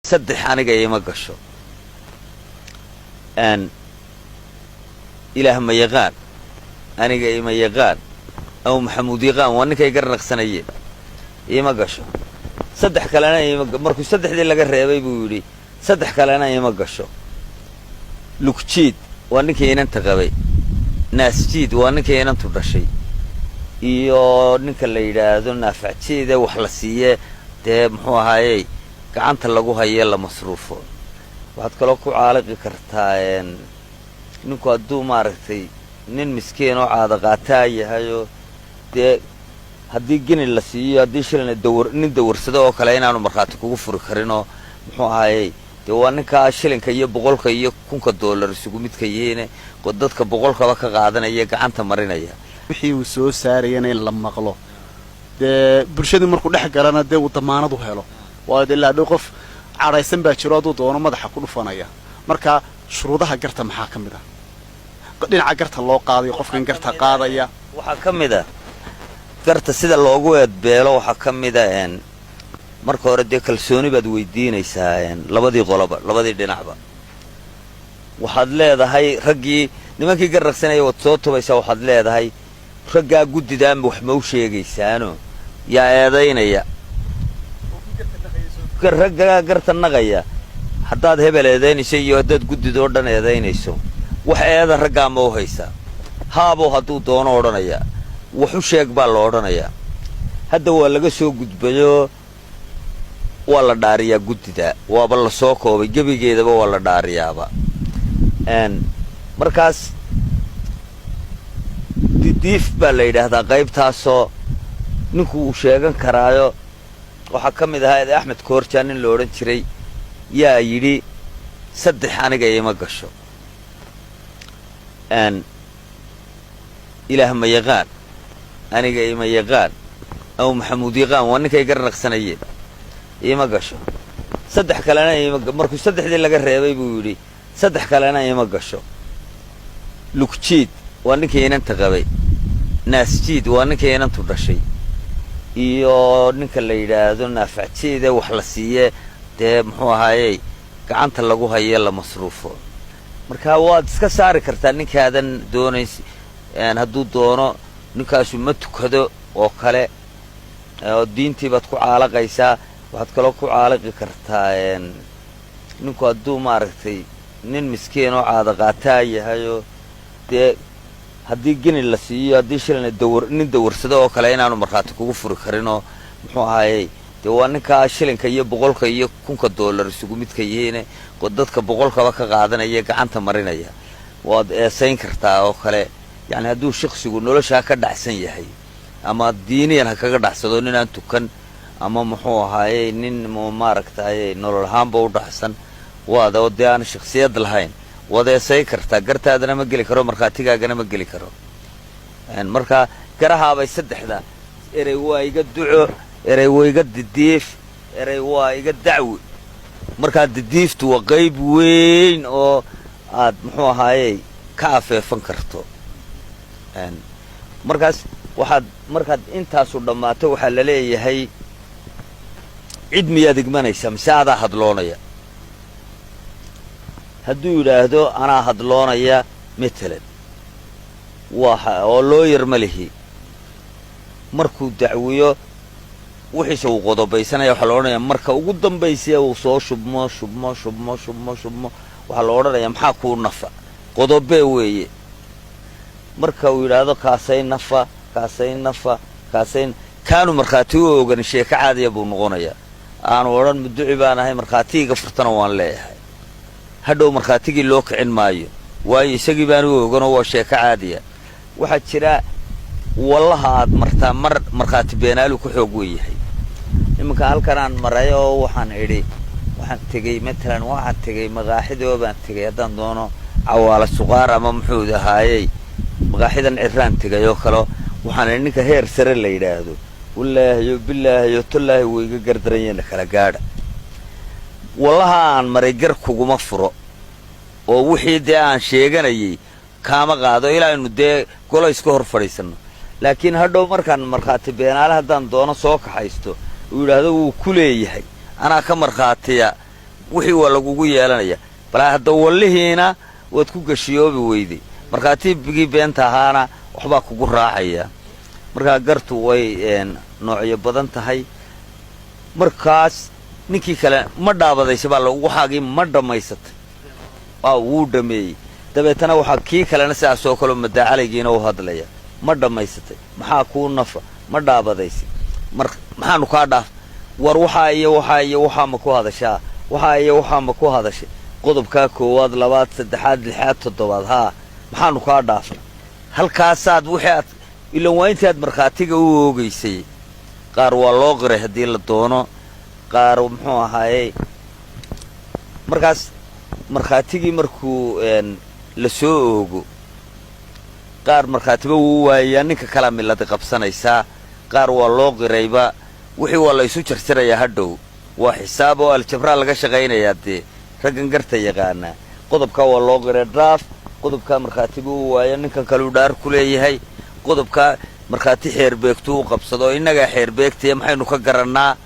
صدح أنا جاي ما قشو أن إله ما يغان أنا جاي ما يغان أو محمود يغان وأنا كي يقرق سنيين ما قشو صدح كلنا مركو صدح دي اللي قرر يبي بيقولي صدح كلنا ما قشو لوكتشيد وأنا كي ينتقبي ناس جيد وأنا كي ينتظر شيء iyo ninka la yiraahdo naafactiida wax la siiyay de muxuu ahaayay gacanta lagu hayo la masruufo waxaad kale ku caalaqi kartaa ninku haduu maaragtay nin miskiin oo caada qaataa yahayo de hadii gini la siiyo hadii shilin nin dawarsado oo kale inaanu marxaati kugu furi karin oo muxuu ahaayay de waa ninka shilinka iyo boqolka iyo kunka dollar isugu mid ka yeene dadka boqolka ka qaadanaya gacanta marinaya wixii uu soo saarayeen in la maqlo de bulshadu markuu dhex galana de uu damaanad u helo waa ilaa qof caraysan baa jiro oo doono madaxa ku dhufanaya marka shuruudaha garta maxaa kamid ah dhinaca garta loo qaaday qofkan garta qaadaya waxa kamid ah garta sida loogu eedbeelo waxa kamid ah marka hore de kalsooni baad weydiinaysaa labadii qoloba labadii dhinacba waxaad leedahay raggii nimankii garraqsanay wad soo tubaysaa waxaad leedahay raggaa guddidaan wax ma u sheegaysaano yaa eedaynaya raggaa garta naqaya haddaad hebel eedaynayso iyo haddaad guddidoo dhan eedaynayso wax eeda raggaa ma u haysaa haaboo hadduu doono odhanaya wax u sheeg baa la odhanayaa hadda waa laga soo gudbayo waa la dhaariyaa guddida waaba la soo koobay gebigeedaba waa la dhaariyaaba markaas diif baa la yiraahdaa qaybtaasoo ninku uu sheegan karaayo waxa kamid ahaa Axmed Koorjaan in la oran jiray yaa yiri saddex aniga ima gasho ilaah ma yaqaan aniga ima yaqaan aw maxamuud yaqaan waa ninkay garnaqsanayeen ima gasho saddex kalena markuu saddexdii laga reebay buu yiri saddex kalena ima gasho lugjiid waa ninkii inanta qabay naasjiid waa ninkii inantu dhashay iyo ninka la yiraahdo naafactiida wax la siiyay de muxuu ahaayay gacanta lagu hayo la masruufo marka waad iska saari kartaa ninkaadan doonays hadduu doono ninkaasu ma tukado oo kale oo diintii baad ku caalaqaysaa waxaad kaloo ku caalaqi kartaa ninku hadduu maaragtay nin miskiin oo caada qaataa yahayo de hadii gini la siiyo hadii shilin nin dawarsado oo kale inaanu marxaati kugu furi karin oo muxuu ahaayay de waa ninka shilinka iyo boqolka iyo kunka dollar isugu mid ka yeene dadka boqolka ka qaadanaya gacanta marinaya waad eesayn kartaa oo kale yani hadduu shakhsigu nolosha ka dhacsan yahay ama diiniyan kaga dhacsado nin aan tukan ama muxuu ahaayay nin maaragtay nolol ahaanba u dhaxsan waad oo de aan shakhsiyad lahayn wadeesay kartaa gartaadana ma geli karo marxaatigaagana ma geli karo marka garahaabay saddexda erey waa iga duco erey waa iga didiif erey waa iga dacwi marka didiiftu waa qayb weyn oo aad muxuu ahaayay ka afeefan karto markaas markaad intaasu dhammaato waxaa la leeyahay cid miyaad igmanaysaa mise adaa hadloonaya hadduu yidhaahdo anaa hadloonaya matalan oo loo yar ma lihi markuu dacwiyo wixiisa uu qodobaysanaya waxaa la odhanaya marka ugu dambaysiya uu soo shubmo waxaa la odhanaya maxaa kuu nafa qodobee weeye marka uu yidhaahdo kaasay nafa kaanu markhaati u ogan sheeko caadiya buu noqonayaa aanu odhan muduci baan ahay markhaatigiga furtana waan leeyahay hadhow markhaatigii loo kicin maayo waayo isagii baan u oganoo waa sheeko caadiya waxaa jira wallaha aad martaa mar markhaati beenaalu ku xoog weeyahay iminka halkan aan maray oo waxaan tegey matalan waxaan tegey maqaaxidoo baan tegey haddaan doono cawaala suqaar ama muxuu ahaayey maqaaxidan ciraan tegay oo kale waxaan ninka heer sare la yidhaahdo wallaahiyo bilaahiyo tallaahi way iga gardaranyeen kala gaadha wallaha aan maray gar kuguma furo oo wixii dee aan sheeganayay kaama qaado ilaa inu dee golo iska hor fadhiisano laakiin hadhow markaan markhaati beenaale haddaan doono soo kaxaysto uu yidhaahdo wuu ku leeyahay anaa ka markhaatiya wixii waa lagugu yeelanaya balaa hadda wallihiina waad ku gashiyoobi weyday markhaatibigii beenta ahaana waxbaa kugu raacaya markaa gartu way noocyo badan tahay markaas ninkii kale ma dhaabadaysa baa waxaagii ma dhammaysatay wuu dhameeyey dabeetana waxaa kii kalena sidaas oo kaleo madaacalaygiina u hadlaya ma dhammaysatay maxaa kuu nafa ma dhaabadaysa maxaanu kaa dhaaf war waxaa iyo waxaa iyo waxaa ma ku hadashaa waxaa iyo waxaa ma ku hadashay qodobkaa koowaad labaad saddexaad lixaad toddobaad haa maxaanu kaa dhaafna halkaasaad wixii aad ilan waa intii aad markhaatiga u oogaysay qaar waa loo qiray haddii la doono qaar muxuu ahaayey markaas markhaatigii markuu la soo oogo qaar markhaatiba wuu waayayaa ninka kalaa milladi qabsanaysaa qaar waa loo qirayba wixii waa la isu jarjarayaa hadhow waa xisaab oo aljabraa laga shaqaynayaa dee raggan garta yaqaanaa qodobkaa waa loo qiray dhaaf qodobkaa markhaatiba uu waayo ninkan kaleu dhaar ku leeyahay qodobkaa markhaati xeerbeegtu u qabsado innagaa xeerbeegtaya maxaynu ka garannaa